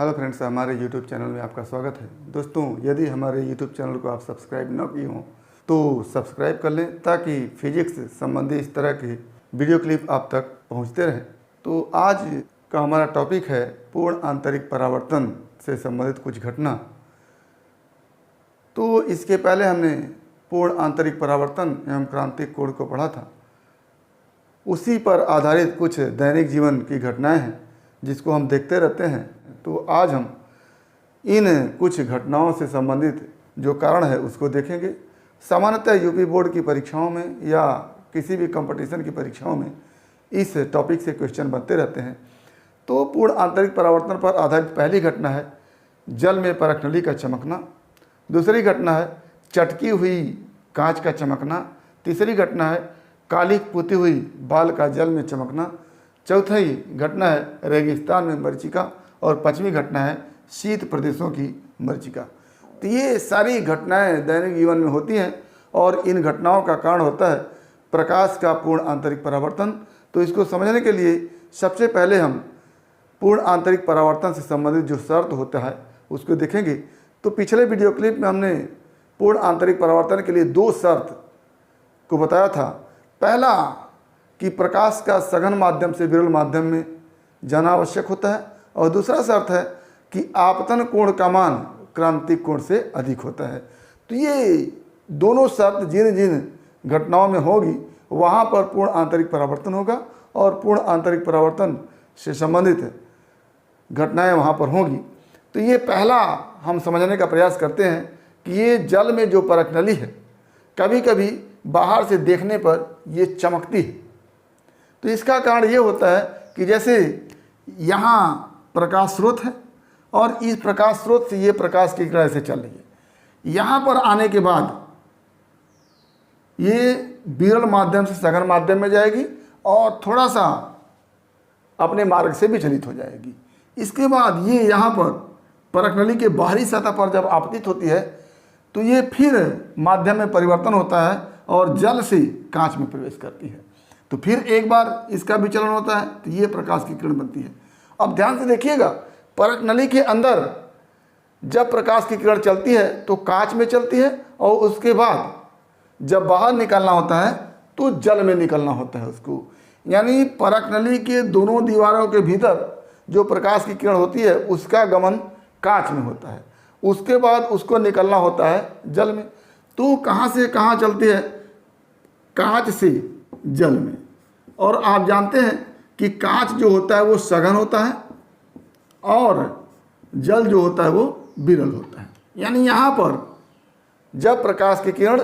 Hello friends, हमारे YouTube channel में आपका स्वागत है। दोस्तों, यदि हमारे यूट्यूब चैनल को आप सब्सक्राइब न किए हों तो सब्सक्राइब कर लें ताकि फिजिक्स से संबंधित इस तरह के वीडियो क्लिप आप तक पहुंचते रहें। तो आज का हमारा टॉपिक है पूर्ण आंतरिक परावर्तन से संबंधित कुछ घटना। तो इसके पहले हमने पूर्ण आंतरिक परावर्तन एवं क्रांतिक कोण को पढ़ा था। उसी पर आधारित कुछ दैनिक जीवन की घटनाएं हैं जिसको हम देखते रहते हैं। तो आज हम इन कुछ घटनाओं से संबंधित जो कारण है उसको देखेंगे। सामान्यतः यूपी बोर्ड की परीक्षाओं में या किसी भी कंपटीशन की परीक्षाओं में इस टॉपिक से क्वेश्चन बनते रहते हैं। तो पूर्ण आंतरिक परावर्तन पर आधारित पहली घटना है जल में परख नली का चमकना। दूसरी घटना है चटकी हुई कांच का चमकना। तीसरी घटना है काली पुती हुई बाल का जल में चमकना। चौथी घटना है रेगिस्तान में मरीचिका। और पांचवी घटना है शीत प्रदेशों की मरीचिका। तो ये सारी घटनाएं दैनिक जीवन में होती हैं और इन घटनाओं का कारण होता है प्रकाश का पूर्ण आंतरिक परावर्तन। तो इसको समझने के लिए सबसे पहले हम पूर्ण आंतरिक परावर्तन से संबंधित जो शर्त होता है उसको देखेंगे। तो पिछले वीडियो क्लिप में हमने पूर्ण आंतरिक परावर्तन के लिए दो शर्त को बताया था। पहला कि प्रकाश का सघन माध्यम से विरल माध्यम में जाना आवश्यक होता है, और दूसरा शर्त है कि आपतन कोण का मान क्रांतिक कोण से अधिक होता है। तो ये दोनों शर्त जिन जिन घटनाओं में होगी वहाँ पर पूर्ण आंतरिक परावर्तन होगा और पूर्ण आंतरिक परावर्तन से संबंधित घटनाएं वहाँ पर होंगी। तो ये पहला हम समझने का प्रयास करते हैं कि ये जल में जो परख नली है कभी कभी बाहर से देखने पर ये चमकती है। तो इसका कारण ये होता है कि जैसे यहाँ प्रकाश स्रोत है और इस प्रकाश स्रोत से ये प्रकाश की किरण ऐसे चल रही है। यहाँ पर आने के बाद ये विरल माध्यम से सघन माध्यम में जाएगी और थोड़ा सा अपने मार्ग से विचलित हो जाएगी। इसके बाद ये यहाँ पर परख नली के बाहरी सतह पर जब आपतित होती है तो ये फिर माध्यम में परिवर्तन होता है और जल से कांच में प्रवेश करती है। तो फिर एक बार इसका विचलन होता है तो ये प्रकाश की किरण बनती है। अब ध्यान से देखिएगा, परख नली के अंदर जब प्रकाश की किरण चलती है तो कांच में चलती है और उसके बाद जब बाहर निकलना होता है तो जल में निकलना होता है उसको। यानी परख नली के दोनों दीवारों के भीतर जो प्रकाश की किरण होती है उसका गमन कांच में होता है, उसके बाद उसको निकलना होता है जल में। तो कहाँ से कहाँ चलती है? कांच से जल में। और आप जानते हैं कि कांच जो होता है वो सघन होता है और जल जो होता है वो विरल होता है। यानी यहाँ पर जब प्रकाश की किरण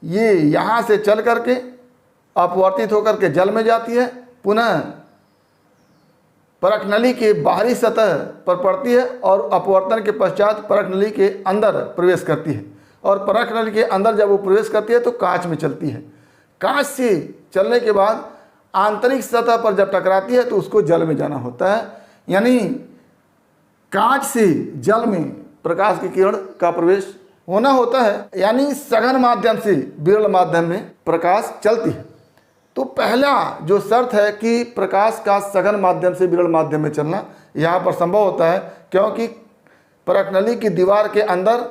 ये यहाँ से चल करके अपवर्तित होकर के जल में जाती है, पुनः परख नली के बाहरी सतह पर पड़ती है और अपवर्तन के पश्चात परख नली के अंदर प्रवेश करती है। और परख नली के अंदर जब वो प्रवेश करती है तो कांच में चलती है। कांच से चलने के बाद आंतरिक सतह पर जब टकराती है तो उसको जल में जाना होता है। यानी कांच से जल में प्रकाश की किरण का प्रवेश होना होता है। यानी सघन माध्यम से विरल माध्यम में प्रकाश चलती है। तो पहला जो शर्त है कि प्रकाश का सघन माध्यम से विरल माध्यम में चलना यहाँ पर संभव होता है, क्योंकि परख नली की दीवार के अंदर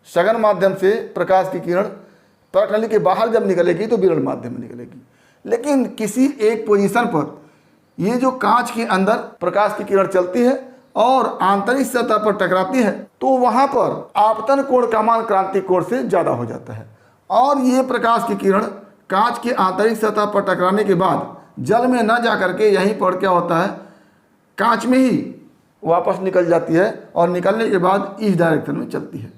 सघन माध्यम से प्रकाश की किरण परख नली के बाहर जब निकलेगी तो विरल माध्यम में निकलेगी। लेकिन किसी एक पोजीशन पर ये जो कांच के अंदर प्रकाश की किरण चलती है और आंतरिक सतह पर टकराती है तो वहाँ पर आपतन कोण का मान क्रांतिक कोण से ज़्यादा हो जाता है। और ये प्रकाश की किरण कांच के आंतरिक सतह पर टकराने के बाद जल में न जा करके यहीं पर क्या होता है, कांच में ही वापस निकल जाती है और निकलने के बाद इस डायरेक्शन में चलती है।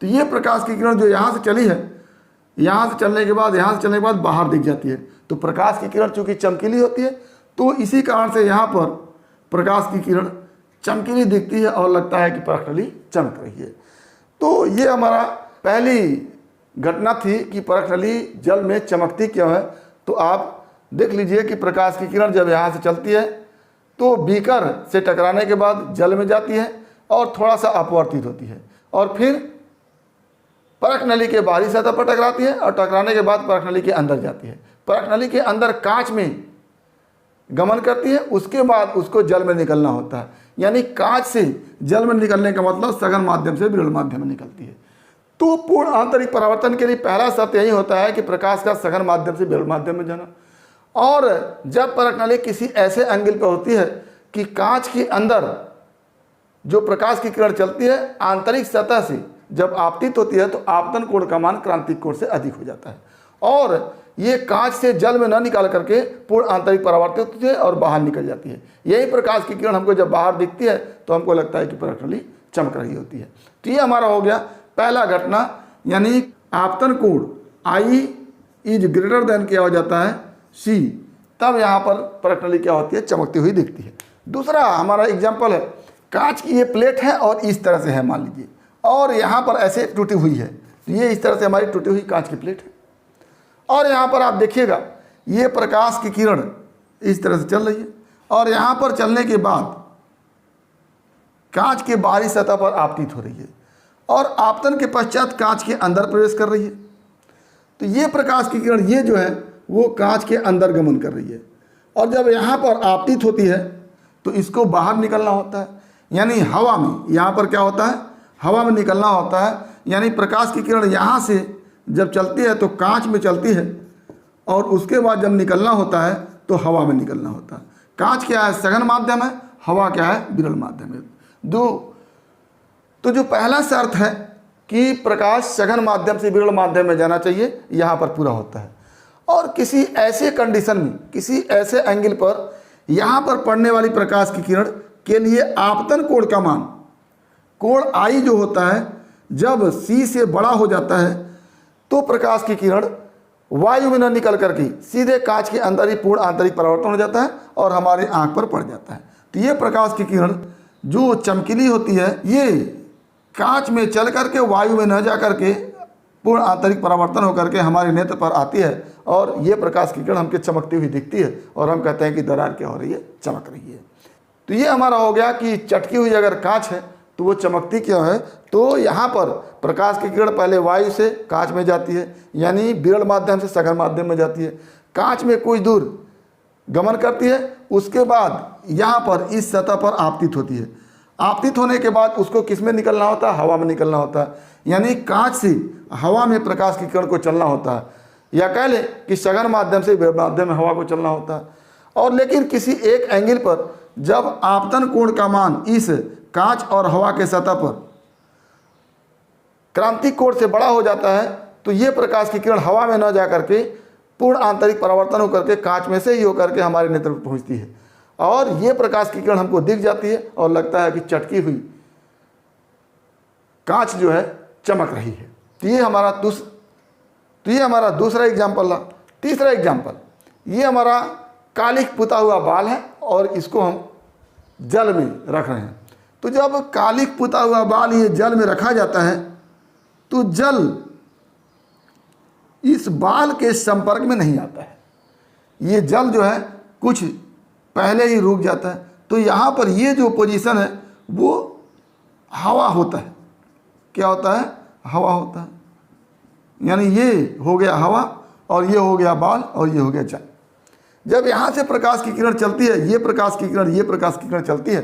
तो ये प्रकाश की किरण जो यहाँ से चली है, यहाँ से चलने के बाद यहाँ से चलने के बाद बाहर दिख जाती है। तो प्रकाश की किरण चूँकि चमकीली होती है तो इसी कारण से यहाँ पर प्रकाश की किरण चमकीली दिखती है और लगता है कि परख नली चमक रही है। तो ये हमारा पहली घटना थी कि परख नली जल में चमकती क्यों है। तो आप देख लीजिए कि प्रकाश की किरण जब यहाँ से चलती है तो बीकर से टकराने के बाद जल में जाती है और थोड़ा सा अपवर्तित होती है और फिर परख नली के बाहरी सतह पर टकराती है और टकराने के बाद परख नली के अंदर जाती है। परख नली के अंदर कांच में गमन करती है, उसके बाद उसको जल में निकलना होता है। यानी कांच से जल में निकलने का मतलब सघन माध्यम से विरल माध्यम में निकलती है। तो पूर्ण आंतरिक परावर्तन के लिए पहला शर्त यही होता है कि प्रकाश का सघन माध्यम से विरल माध्यम में जाना। और जब परखनली किसी ऐसे एंगल पर होती है कि कांच के अंदर जो प्रकाश की किरण चलती है आंतरिक सतह से जब आपतित होती है तो आपतन कोण का मान क्रांतिक कोण से अधिक हो जाता है, और ये कांच से जल में न निकाल करके पूर्ण आंतरिक परावर्तित होती है और बाहर निकल जाती है। यही प्रकाश की किरण हमको जब बाहर दिखती है तो हमको लगता है कि परखनली चमक रही होती है। तो ये हमारा हो गया पहला घटना, यानी आपतन कोण आई इज ग्रेटर देन क्या हो जाता है सी, तब यहाँ पर परखनली क्या होती है, चमकती हुई दिखती है। दूसरा हमारा एग्जाम्पल है, कांच की ये प्लेट है और इस तरह से है मान लीजिए, और यहाँ पर ऐसे टूटी हुई है, तो ये इस तरह से हमारी टूटी हुई कांच की प्लेट है। और यहाँ पर आप देखिएगा ये प्रकाश की किरण इस तरह से चल रही है, और यहाँ पर चलने के बाद कांच के बाहरी सतह पर आपतित हो रही है, और आपतन के पश्चात कांच के अंदर प्रवेश कर रही है। तो ये प्रकाश की किरण ये जो है वो कांच के अंदर गमन कर रही है, और जब यहाँ पर आपतित होती है तो इसको बाहर निकलना होता है, यानी हवा में, यहाँ पर क्या होता है, हवा में निकलना होता है। यानी प्रकाश की किरण यहाँ से जब चलती है तो कांच में चलती है, और उसके बाद जब निकलना होता है तो हवा में निकलना होता है। कांच क्या है, सघन माध्यम है, हवा क्या है, विरल माध्यम है। तो जो पहला शर्त है कि प्रकाश सघन माध्यम से विरल माध्यम में जाना चाहिए, यहाँ पर पूरा होता है। और किसी ऐसे कंडीशन में, किसी ऐसे एंगल पर यहाँ पर पड़ने वाली प्रकाश की किरण के लिए आपतन कोण का मान, कोण आई जो होता है, जब सी से बड़ा हो जाता है तो प्रकाश की किरण वायु में न निकल करके सीधे कांच के अंदर ही पूर्ण आंतरिक परावर्तन हो जाता है और हमारे आंख पर पड़ जाता है। तो ये प्रकाश की किरण जो चमकीली होती है, ये कांच में चल करके वायु में न जा करके पूर्ण आंतरिक परावर्तन होकर के हमारे नेत्र पर आती है, और ये प्रकाश की किरण हमको चमकती हुई दिखती है, और हम कहते हैं कि दरार क्या हो रही है, चमक रही है। तो ये हमारा हो गया कि चटकी हुई अगर कांच है तो वो चमकती क्यों है। तो यहाँ पर प्रकाश की किरण पहले वायु से कांच में जाती है, यानी विरल माध्यम से सघन माध्यम में जाती है, कांच में कुछ दूर गमन करती है, उसके बाद यहाँ पर इस सतह पर आपतित होती है। आपतित होने के बाद उसको किस में निकलना होता है, हवा में निकलना होता है। यानी कांच से हवा में प्रकाश की किरण को चलना होता है, या कह लें कि सघन माध्यम से विरल माध्यम में हवा को चलना होता है। और लेकिन किसी एक एंगल पर जब आपतन कोण का मान इस कांच और हवा के सतह पर क्रांतिक कोण से बड़ा हो जाता है तो ये प्रकाश की किरण हवा में न जा करके पूर्ण आंतरिक परावर्तन होकर के कांच में से ही होकर के हमारे नेत्र पर पहुंचती है, और ये प्रकाश की किरण हमको दिख जाती है और लगता है कि चटकी हुई कांच जो है चमक रही है। तो ये हमारा दूसरा एग्जाम्पल रहा। तीसरा एग्जाम्पल, ये हमारा कालिख पुता हुआ बाल है और इसको हम जल में रख रहे हैं। तो जब कालिख पुता हुआ बाल ये जल में रखा जाता है तो जल इस बाल के संपर्क में नहीं आता है, ये जल जो है कुछ पहले ही रुक जाता है। तो यहाँ पर ये जो पोजीशन है वो हवा होता है। क्या होता है, हवा होता है। यानी ये हो गया हवा, और ये हो गया बाल, और ये हो गया जल। जब यहाँ से प्रकाश की किरण चलती है, ये प्रकाश की किरण, ये प्रकाश की किरण चलती है,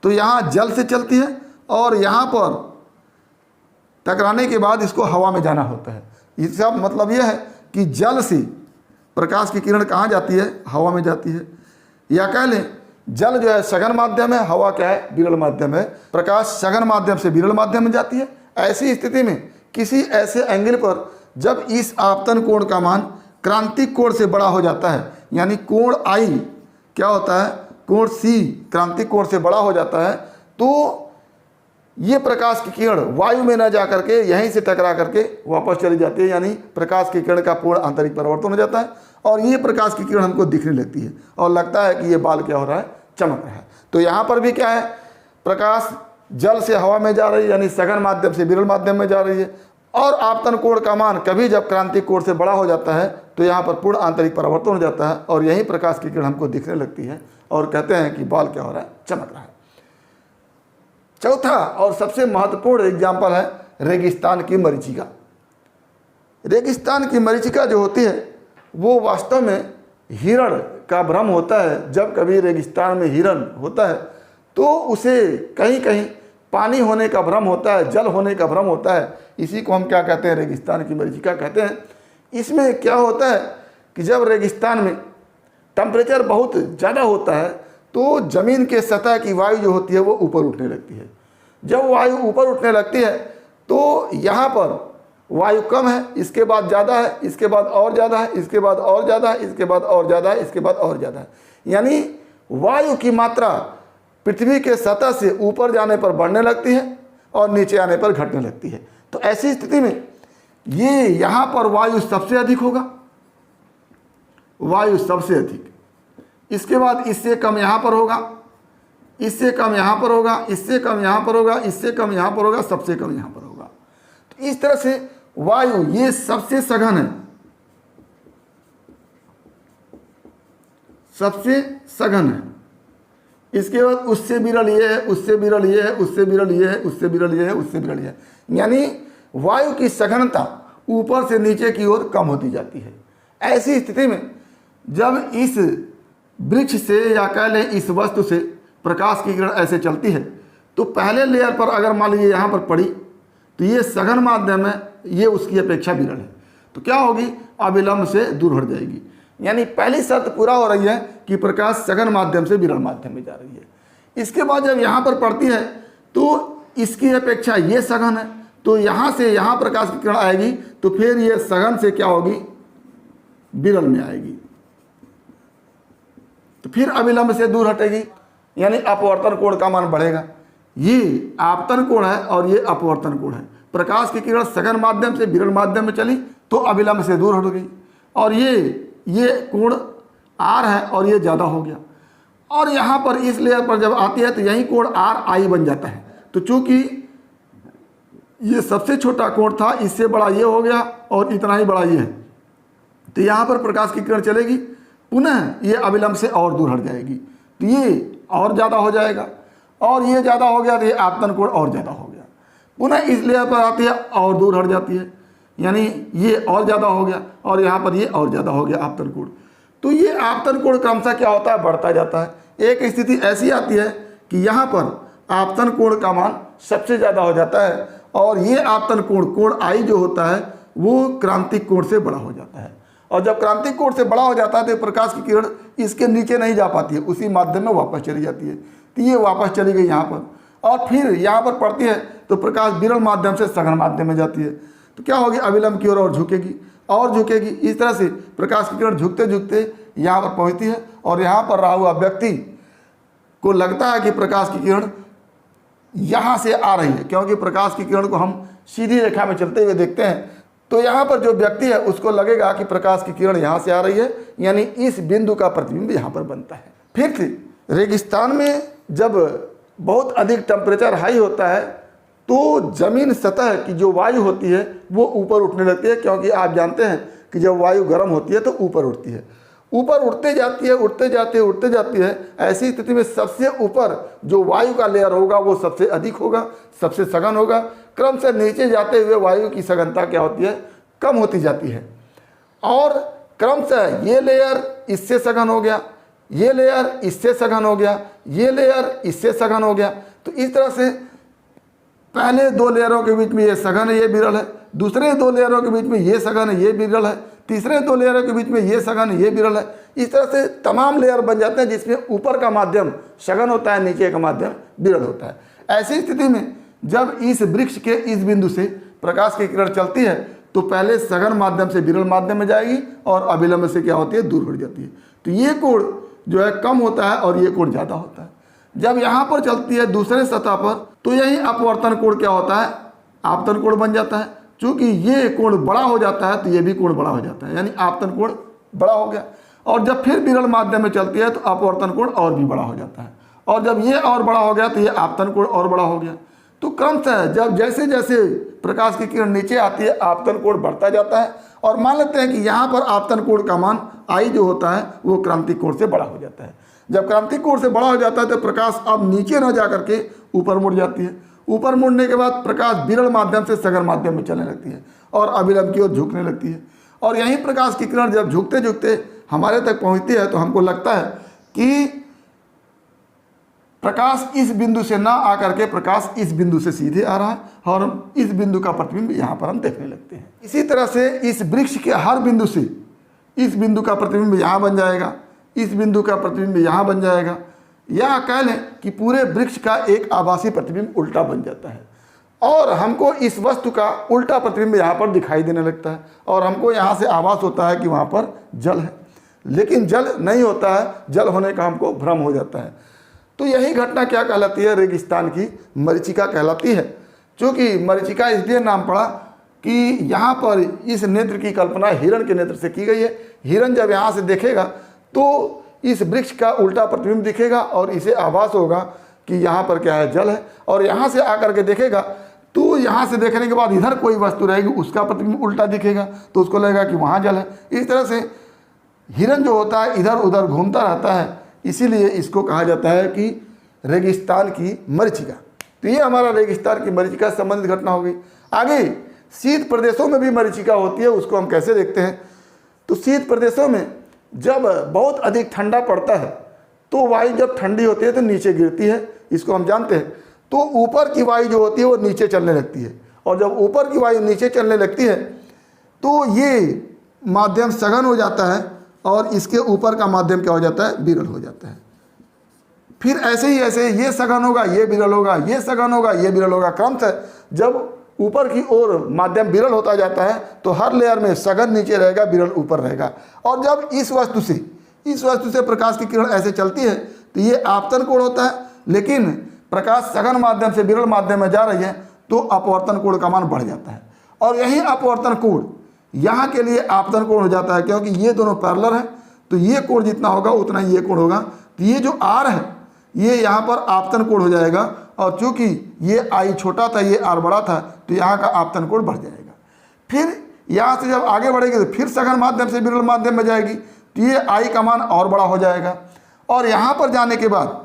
तो यहाँ जल से चलती है, और यहाँ पर टकराने के बाद इसको हवा में जाना होता है। इसका मतलब यह है कि जल से प्रकाश की किरण कहाँ जाती है, हवा में जाती है। या कह लें जल जो है सघन माध्यम है, हवा क्या है, विरल माध्यम है। प्रकाश सघन माध्यम से विरल माध्यम में जाती है। ऐसी स्थिति में किसी ऐसे एंगल पर जब इस आपतन कोण का मान क्रांतिक कोण से बड़ा हो जाता है, यानी कोण आई क्या होता है, कोण सी क्रांतिक कोण से बड़ा हो जाता है, तो ये प्रकाश की किरण वायु में न जा करके यहीं से टकरा करके वापस चली जाती है, यानी प्रकाश की किरण का पूर्ण आंतरिक परावर्तन हो जाता है, और ये प्रकाश की किरण हमको दिखने लगती है और लगता है कि ये बाल क्या हो रहा है, चमक रहा है। तो यहाँ पर भी क्या है, प्रकाश जल से हवा में जा रही है, यानी सघन माध्यम से विरल माध्यम में जा रही है, और आपतन कोण का मान कभी जब क्रांतिक कोण से बड़ा हो जाता है तो यहाँ पर पूर्ण आंतरिक परावर्तन हो जाता है, और यही प्रकाश की किरण हमको दिखने लगती है और कहते हैं कि बाल क्या हो रहा है, चमक रहा है। चौथा और सबसे महत्वपूर्ण एग्जाम्पल है रेगिस्तान की मरीचिका। रेगिस्तान की मरीचिका जो होती है वो वास्तव में हिरण का भ्रम होता है, जब कभी रेगिस्तान में हिरन होता है तो उसे कहीं कहीं पानी होने का भ्रम होता है, जल होने का भ्रम होता है। इसी को हम क्या कहते हैं, रेगिस्तान की मरीचिका कहते हैं। इसमें क्या होता है कि जब रेगिस्तान में टेम्परेचर बहुत ज़्यादा होता है तो ज़मीन के सतह की वायु जो होती है वो ऊपर उठने लगती है। जब वायु ऊपर उठने लगती है तो यहाँ पर वायु कम है, इसके बाद ज़्यादा है, इसके बाद और ज़्यादा है, इसके बाद और ज़्यादा है, इसके बाद और ज़्यादा है, इसके बाद और ज़्यादा है। यानी वायु की मात्रा पृथ्वी के सतह से ऊपर जाने पर बढ़ने लगती है और नीचे आने पर घटने लगती है। तो ऐसी स्थिति में ये यहाँ पर वायु सबसे अधिक होगा, वायु सबसे अधिक, इसके बाद इससे कम यहाँ पर होगा, इससे कम यहाँ पर होगा, इससे कम यहाँ पर होगा, इससे कम यहाँ पर होगा, सबसे कम यहाँ पर होगा। तो इस तरह से वायु ये सबसे सघन है, सबसे सघन है। इसके बाद उससे विरल ये है, उससे विरल ये है, उससे विरल ये है, उससे विरल ये है, उससे विरल ये है। यानी वायु की सघनता ऊपर से नीचे की ओर कम होती जाती है। ऐसी स्थिति में जब इस वृक्ष से या कह लें इस वस्तु से प्रकाश की किरण ऐसे चलती है तो पहले लेयर पर अगर मान लीजिए यहाँ पर पड़ी तो ये सघन माध्यम है, ये उसकी अपेक्षा विरल है, तो क्या होगी, अविलंब से दूर हट जाएगी। यानी पहली शर्त पूरा हो रही है कि प्रकाश सघन माध्यम से विरल माध्यम में जा रही है। इसके बाद जब यहाँ पर पड़ती है तो इसकी अपेक्षा ये सघन है, तो यहाँ से यहाँ प्रकाश की किरण आएगी तो फिर ये सघन से क्या होगी, विरल में आएगी, तो फिर अविलंब से दूर हटेगी, यानी अपवर्तन कोण का मान बढ़ेगा। ये आपतन कोण है और ये अपवर्तन कोण है। प्रकाश की किरण सघन माध्यम से विरल माध्यम में चली तो अविलंब से दूर हट गई, और ये कोण आर है और ये ज़्यादा हो गया, और यहाँ पर इस लेयर पर जब आती है तो यही कोण आर आई बन जाता है। तो चूंकि ये सबसे छोटा कोण था, इससे बड़ा ये हो गया और इतना ही बड़ा ये है, तो यहाँ पर प्रकाश की किरण चलेगी, पुनः ये अविलंब से और दूर हट जाएगी, तो ये और ज़्यादा हो जाएगा, और ये ज़्यादा हो गया तो ये आपतन कोण और ज़्यादा हो गया, पुनः इस लेयर पर आती है और दूर हट जाती है, यानी ये और ज़्यादा हो गया, और यहाँ पर ये और ज़्यादा हो गया आपतन कोण। तो ये आपतन कोण क्रमशः क्या होता है, बढ़ता जाता है। एक स्थिति ऐसी आती है कि यहाँ पर आपतन कोण का मान सबसे ज़्यादा हो जाता है, और ये आपतन कोण आई जो होता है वो क्रांतिक कोण से बड़ा हो जाता है, और जब क्रांतिक कोण से बड़ा हो जाता है तो प्रकाश की किरण इसके नीचे नहीं जा पाती है, उसी माध्यम में वापस चली जाती है। तो ये वापस चली गई यहाँ पर, और फिर यहाँ पर पड़ती है तो प्रकाश विरल माध्यम से सघन माध्यम में जाती है, तो क्या होगी, अविलंब की ओर और झुकेगी और झुकेगी। इस तरह से प्रकाश की किरण झुकते झुकते यहाँ पर पहुँचती है, और यहाँ पर रहा हुआ व्यक्ति को लगता है कि प्रकाश की किरण यहाँ से आ रही है, क्योंकि प्रकाश की किरण को हम सीधी रेखा में चलते हुए देखते हैं, तो यहाँ पर जो व्यक्ति है उसको लगेगा कि प्रकाश की किरण यहाँ से आ रही है, यानी इस बिंदु का प्रतिबिंब यहाँ पर बनता है। फिर से रेगिस्तान में जब बहुत अधिक टेम्परेचर हाई होता है तो ज़मीन सतह की जो वायु होती है वो ऊपर उठने लगती है, क्योंकि आप जानते हैं कि जब वायु गर्म होती है तो ऊपर उठती है, ऊपर उठते जाती है, उठते जाती है। ऐसी स्थिति में सबसे ऊपर जो वायु का लेयर होगा वो सबसे अधिक होगा, सबसे सघन होगा। क्रम से नीचे जाते हुए वायु की सघनता क्या होती है, कम होती जाती है, और क्रम से ये लेयर इससे सघन हो गया, ये लेयर इससे सघन हो गया, ये लेयर इससे सघन हो गया। तो इस तरह से पहले दो लेयरों के बीच में ये सघन है, ये विरल है, दूसरे दो लेयरों के बीच में ये सघन है, ये विरल है, तीसरे दो लेयरों के बीच में ये सघन है, ये विरल है। इस तरह से तमाम लेयर बन जाते हैं जिसमें ऊपर का माध्यम सघन होता है, नीचे का माध्यम विरल होता है। ऐसी स्थिति में जब इस वृक्ष के इस बिंदु से प्रकाश की किरण चलती है तो पहले सघन माध्यम से विरल माध्यम में जाएगी, और अविलंब से क्या होती है, दूर हट जाती है। तो ये कोण जो है कम होता है और ये कोण ज़्यादा होता है। जब यहाँ पर चलती है दूसरे सतह पर तो यही अपवर्तन कोण क्या होता है, आपतन कोण बन जाता है। चूँकि ये कोण बड़ा हो जाता है तो ये भी कोण बड़ा हो जाता है, यानी आपतन कोण बड़ा हो गया। और जब फिर विरल माध्यम में चलती है तो अपवर्तन कोण और भी बड़ा हो जाता है, और जब ये और बड़ा हो गया तो ये आपतन कोण और बड़ा हो गया। तो क्रमशः जब जैसे जैसे प्रकाश की किरण नीचे आती है आपतन कोण बढ़ता जाता है, और मान लेते हैं कि यहाँ पर आपतन कोण का मान आई जो होता है वो क्रांतिक कोण से बड़ा हो जाता है। जब क्रांतिक कोण से बड़ा हो जाता है तो प्रकाश अब नीचे न जा करके ऊपर मुड़ जाती है। ऊपर मुड़ने के बाद प्रकाश विरल माध्यम से सघन माध्यम में चलने लगती है और अविलंब की ओर झुकने लगती है। और यहीं प्रकाश की किरण जब झुकते झुकते हमारे तक पहुंचती है तो हमको लगता है कि प्रकाश इस बिंदु से ना आकर के प्रकाश इस बिंदु से सीधे आ रहा है और हम इस बिंदु का प्रतिबिंब यहाँ पर हम देखने लगते हैं। इसी तरह से इस वृक्ष के हर बिंदु से इस बिंदु का प्रतिबिंब यहाँ बन जाएगा, इस बिंदु का प्रतिबिंब यहाँ बन जाएगा, या कह लें कि पूरे वृक्ष का एक आभासी प्रतिबिंब उल्टा बन जाता है और हमको इस वस्तु का उल्टा प्रतिबिंब यहाँ पर दिखाई देने लगता है और हमको यहाँ से आभास होता है कि वहाँ पर जल है, लेकिन जल नहीं होता है, जल होने का हमको भ्रम हो जाता है। तो यही घटना क्या कहलाती है? रेगिस्तान की मरीचिका कहलाती है। क्योंकि मरीचिका इसलिए नाम पड़ा कि यहाँ पर इस नेत्र की कल्पना हिरण के नेत्र से की गई है। हिरण जब यहाँ से देखेगा तो इस वृक्ष का उल्टा प्रतिबिंब दिखेगा और इसे आभास होगा कि यहाँ पर क्या है, जल है, और यहाँ से आकर के देखेगा तो यहाँ से देखने के बाद इधर कोई वस्तु रहेगी, उसका प्रतिबिंब उल्टा दिखेगा तो उसको लगेगा कि वहाँ जल है। इस तरह से हिरण जो होता है इधर उधर घूमता रहता है, इसीलिए इसको कहा जाता है कि रेगिस्तान की मरीचिका। तो ये हमारा रेगिस्तान की मरीचिका से संबंधित घटना हो गई। आगे शीत प्रदेशों में भी मरीचिका होती है, उसको हम कैसे देखते हैं? तो शीत प्रदेशों में जब बहुत अधिक ठंडा पड़ता है तो वायु जब ठंडी होती है तो नीचे गिरती है, इसको हम जानते हैं। तो ऊपर की वायु जो होती है वो नीचे चलने लगती है, और जब ऊपर की वायु नीचे चलने लगती है तो ये माध्यम सघन हो जाता है और इसके ऊपर का माध्यम क्या हो जाता है? विरल हो जाता है। फिर ऐसे ही ऐसे ये सघन होगा, ये विरल होगा, ये सघन होगा, ये विरल होगा। क्रमशः जब ऊपर की ओर माध्यम विरल होता जाता है तो हर लेयर में सघन नीचे रहेगा, विरल ऊपर रहेगा। और जब इस वस्तु से प्रकाश की किरण ऐसे चलती है तो ये आपतन कोण होता है, लेकिन प्रकाश सघन माध्यम से विरल माध्यम में जा रही है तो अपवर्तन कोण का मान बढ़ जाता है। और यही अपवर्तन कोण यहाँ के लिए आपतन कोण हो जाता है, क्योंकि ये दोनों पैरेलल हैं तो ये कोण जितना होगा उतना ही ये कोण होगा। तो ये जो आर है ये यहाँ पर आपतन कोण हो जाएगा, और चूंकि ये आई छोटा था ये आर बड़ा था तो यहाँ का आपतन कोण बढ़ जाएगा। फिर यहाँ से जब आगे बढ़ेगी तो फिर सघन माध्यम से विरल माध्यम में जाएगी तो ये आई का मान और बड़ा हो जाएगा, और यहाँ पर जाने के बाद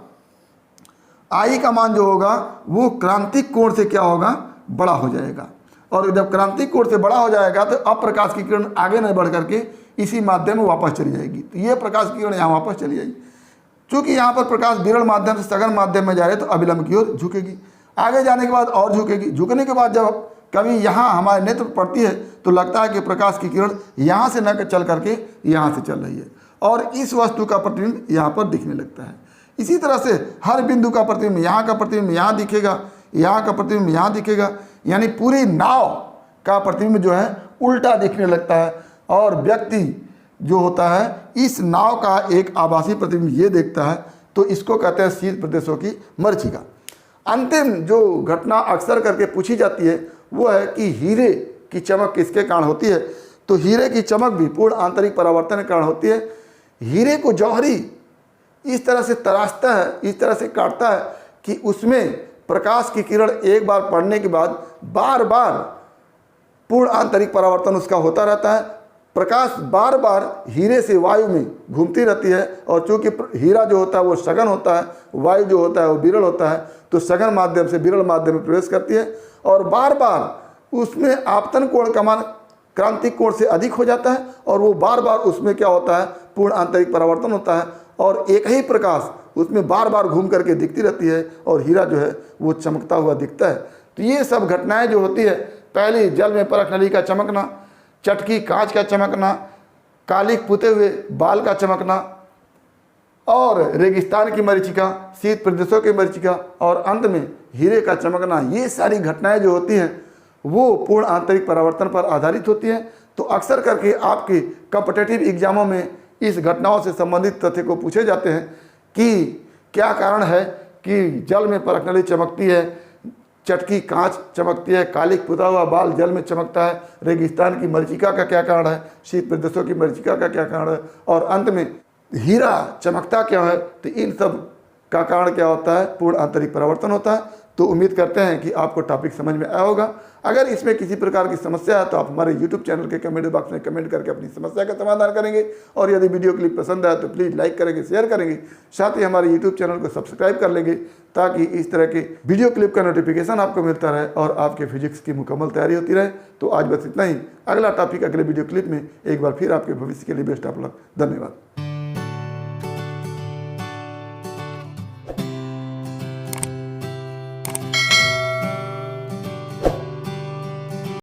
आई का मान जो होगा वो क्रांतिक कोण से क्या होगा? बड़ा हो जाएगा। और जब क्रांतिक कोण से बड़ा हो जाएगा तो अब प्रकाश की किरण आगे नहीं बढ़ करके इसी माध्यम में वापस चली जाएगी। तो ये प्रकाश की किरण यहाँ वापस चली जाएगी। चूँकि यहाँ पर प्रकाश विरल माध्यम से सघन माध्यम में जा रहे तो अभिलंब की ओर झुकेगी, आगे जाने के बाद और झुकेगी। झुकने के बाद जब कभी यहाँ हमारे नेत्र पर पड़ती है तो लगता है कि प्रकाश की किरण यहाँ से न चल करके यहाँ से चल रही है, और इस वस्तु का प्रतिबिंब यहाँ पर दिखने लगता है। इसी तरह से हर बिंदु का प्रतिबिंब, यहाँ का प्रतिबिंब यहाँ दिखेगा, यहाँ का प्रतिबिंब यहाँ दिखेगा, यानी पूरी नाव का प्रतिबिंब जो है उल्टा दिखने लगता है, और व्यक्ति जो होता है इस नाव का एक आभासी प्रतिबिंब ये देखता है। तो इसको कहते हैं शीत प्रदेशों की मरीचिका। अंतिम जो घटना अक्सर करके पूछी जाती है वो है कि हीरे की चमक किसके कारण होती है? तो हीरे की चमक भी पूर्ण आंतरिक परावर्तन के कारण होती है। हीरे को जौहरी इस तरह से तराशता है, इस तरह से काटता है कि उसमें प्रकाश की किरण एक बार पड़ने के बाद बार बार पूर्ण आंतरिक परावर्तन उसका होता रहता है। प्रकाश बार बार हीरे से वायु में घूमती रहती है, और चूंकि हीरा जो होता है वो सघन होता है, वायु जो होता है वो विरल होता है, तो सघन माध्यम से विरल माध्यम में प्रवेश करती है, और बार बार उसमें आपतन कोण का मान क्रांतिक कोण से अधिक हो जाता है, और वो बार बार उसमें क्या होता है? पूर्ण आंतरिक परावर्तन होता है, और एक ही प्रकाश उसमें बार बार घूम करके दिखती रहती है, और हीरा जो है वो चमकता हुआ दिखता है। तो ये सब घटनाएं जो होती है, पहली जल में परख नली का चमकना, चटकी कांच का चमकना, कालिक पुते हुए बाल का चमकना, और रेगिस्तान की मरीचिका, शीत प्रदेशों की मरीचिका, और अंत में हीरे का चमकना, ये सारी घटनाएं जो होती हैं वो पूर्ण आंतरिक परावर्तन पर आधारित होती हैं। तो अक्सर करके आपके कॉम्पिटिटिव एग्जामों में इस घटनाओं से संबंधित तथ्य को पूछे जाते हैं कि क्या कारण है कि जल में परख नली चमकती है, चटकी कांच चमकती है, कालिक पुता हुआ बाल जल में चमकता है, रेगिस्तान की मरीचिका का क्या कारण है, शीत प्रदेशों की मरीचिका का क्या कारण है, और अंत में हीरा चमकता क्यों है? तो इन सब का कारण क्या होता है? पूर्ण आंतरिक परावर्तन होता है। तो उम्मीद करते हैं कि आपको टॉपिक समझ में आया होगा। अगर इसमें किसी प्रकार की समस्या है तो आप हमारे YouTube चैनल के कमेंट बॉक्स में कमेंट करके अपनी समस्या का समाधान करेंगे, और यदि वीडियो क्लिप पसंद आए तो प्लीज़ लाइक करेंगे, शेयर करेंगे, साथ ही हमारे YouTube चैनल को सब्सक्राइब कर लेंगे ताकि इस तरह के वीडियो क्लिप का नोटिफिकेशन आपको मिलता रहे और आपके फिजिक्स की मुकम्मल तैयारी होती रहे। तो आज बस इतना ही। अगला टॉपिक अगले वीडियो क्लिप में एक बार फिर आपके भविष्य के लिए बेस्ट ऑफ लक। धन्यवाद।